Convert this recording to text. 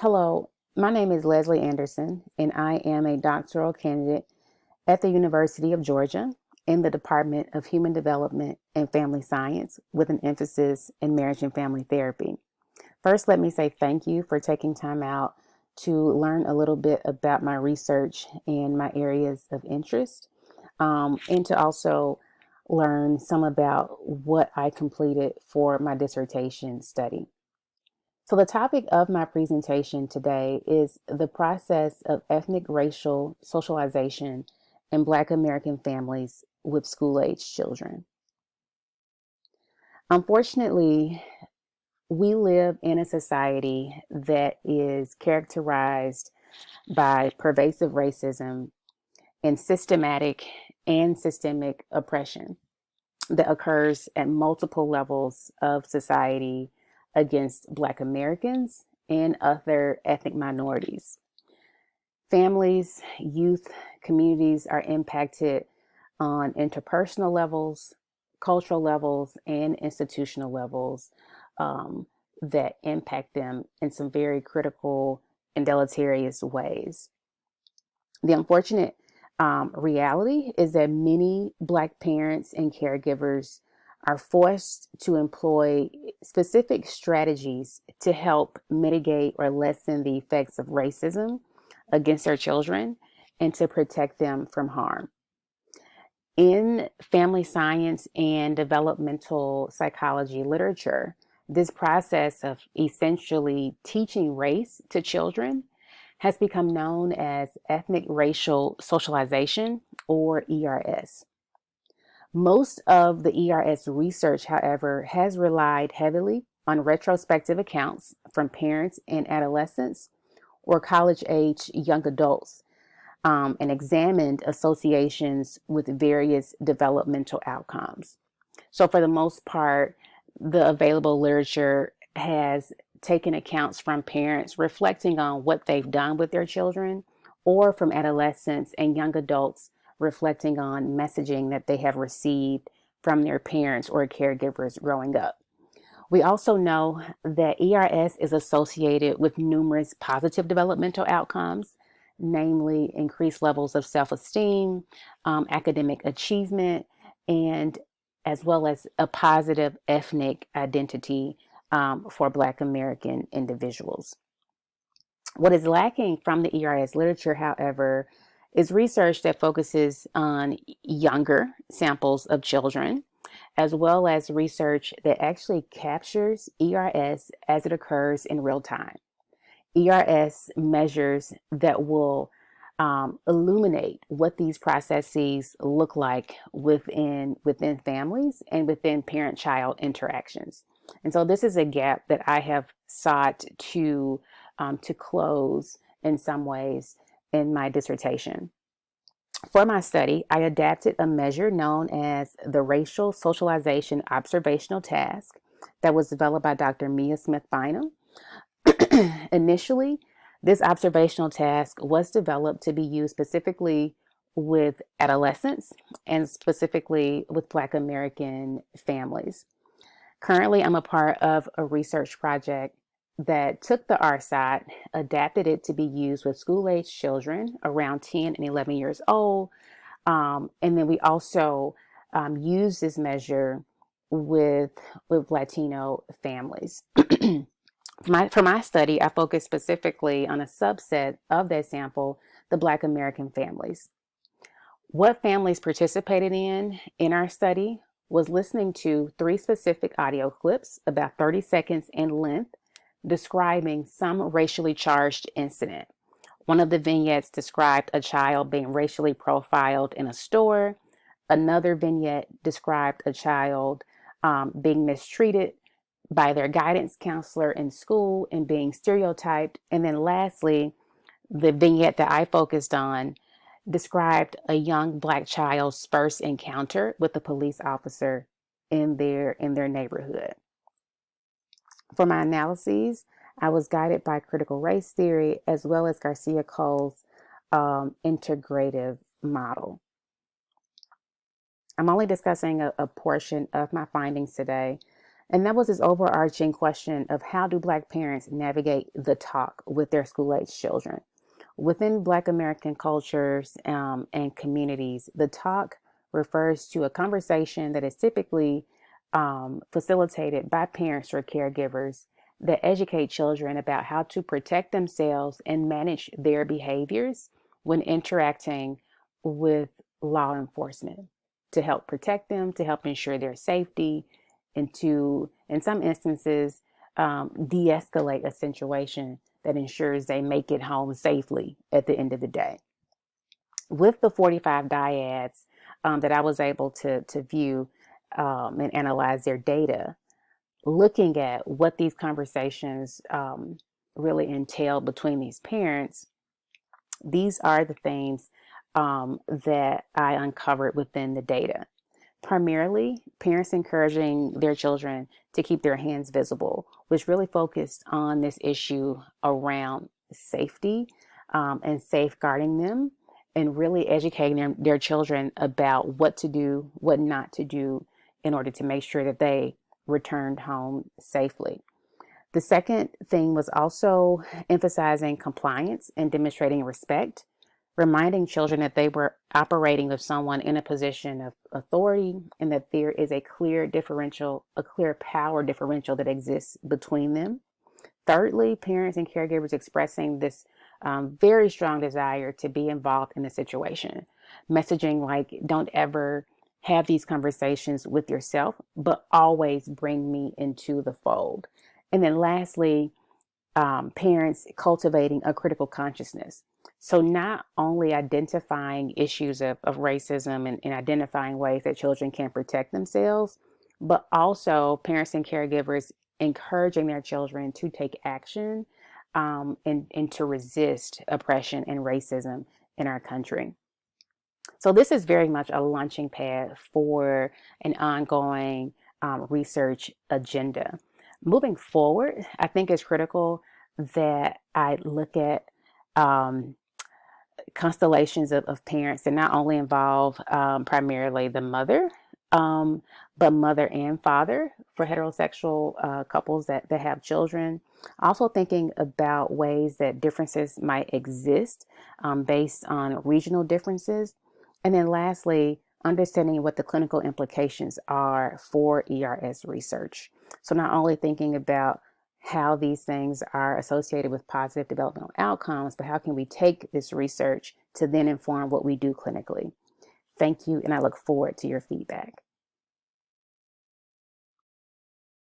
Hello, my name is Leslie Anderson, and I am a doctoral candidate at the University of Georgia in the Department of Human Development and Family Science with an emphasis in marriage and family therapy. First, let me say thank you for taking time out to learn a little bit about my research and my areas of interest, and to also learn some about what I completed for my dissertation study. So, the topic of my presentation today is the process of ethnic racial socialization in Black American families with school age children. Unfortunately, we live in a society that is characterized by pervasive racism and systematic and systemic oppression that occurs at multiple levels of society against Black Americans and other ethnic minorities. Families, youth, communities are impacted on interpersonal levels, cultural levels, and institutional levels um, that impact them in some very critical and deleterious ways. The unfortunate reality is that many Black parents and caregivers are forced to employ specific strategies to help mitigate or lessen the effects of racism against their children and to protect them from harm. In family science and developmental psychology literature, this process of essentially teaching race to children has become known as ethnic racial socialization, or ERS. Most of the ERS research, however, has relied heavily on retrospective accounts from parents and adolescents or college age young adults, and examined associations with various developmental outcomes. So, for the most part, the available literature has taken accounts from parents reflecting on what they've done with their children, or from adolescents and young adults reflecting on messaging that they have received from their parents or caregivers growing up. We also know that ERS is associated with numerous positive developmental outcomes, namely increased levels of self esteem, academic achievement, and as well as a positive ethnic identity for Black American individuals. What is lacking from the ERS literature, however, is research that focuses on younger samples of children, as well as research that actually captures ERS as it occurs in real time. ERS measures that will illuminate what these processes look like within families and within parent-child interactions. And so this is a gap that I have sought to close in some ways in my dissertation. For my study, I adapted a measure known as the Racial Socialization Observational Task that was developed by Dr. Mia Smith Bynum. Initially, this observational task was developed to be used specifically with adolescents and specifically with Black American families. Currently, I'm a part of a research project that took the RSOT, adapted it to be used with school age children around 10 and 11 years old. And then we also use this measure with, with Latino families. For my study, I focused specifically on a subset of that sample, the Black American families. What families participated in our study was listening to three specific audio clips, about 30 seconds in length, describing some racially charged incident. One of the vignettes described a child being racially profiled in a store. Another vignette described a child being mistreated by their guidance counselor in school and being stereotyped. And then lastly, the vignette that I focused on described a young Black child's first encounter with a police officer in their neighborhood. For my analyses, I was guided by critical race theory as well as Garcia Cole's integrative model. I'm only discussing a portion of my findings today. And that was this overarching question of how do Black parents navigate the talk with their school-age children? Within Black American cultures and communities, the talk refers to a conversation that is typically facilitated by parents or caregivers that educate children about how to protect themselves and manage their behaviors when interacting with law enforcement to help protect them, to help ensure their safety, and to, in some instances, de escalate a situation that ensures they make it home safely at the end of the day. With the 45 dyads that I was able to view and analyze their data, looking at what these conversations really entail between these parents, these are the things that I uncovered within the data. Primarily, parents encouraging their children to keep their hands visible, which really focused on this issue around safety and safeguarding them, and really educating their children about what to do, what not to do in order to make sure that they returned home safely. The second thing was also emphasizing compliance and demonstrating respect, reminding children that they were operating with someone in a position of authority and that there is a clear differential, a clear power differential that exists between them. Thirdly, parents and caregivers expressing this very strong desire to be involved in the situation. Messaging like, don't ever have these conversations with yourself, but always bring me into the fold. And then lastly, parents cultivating a critical consciousness. So not only identifying issues of racism and identifying ways that children can protect themselves, but also parents and caregivers encouraging their children to take action and to resist oppression and racism in our country. So this is very much a launching pad for an ongoing research agenda. Moving forward, I think it's critical that I look at constellations of parents that not only involve primarily the mother, but mother and father for heterosexual couples that have children. Also thinking about ways that differences might exist based on regional differences. And then lastly, understanding what the clinical implications are for ERS research. So not only thinking about how these things are associated with positive developmental outcomes, but how can we take this research to then inform what we do clinically? Thank you, and I look forward to your feedback.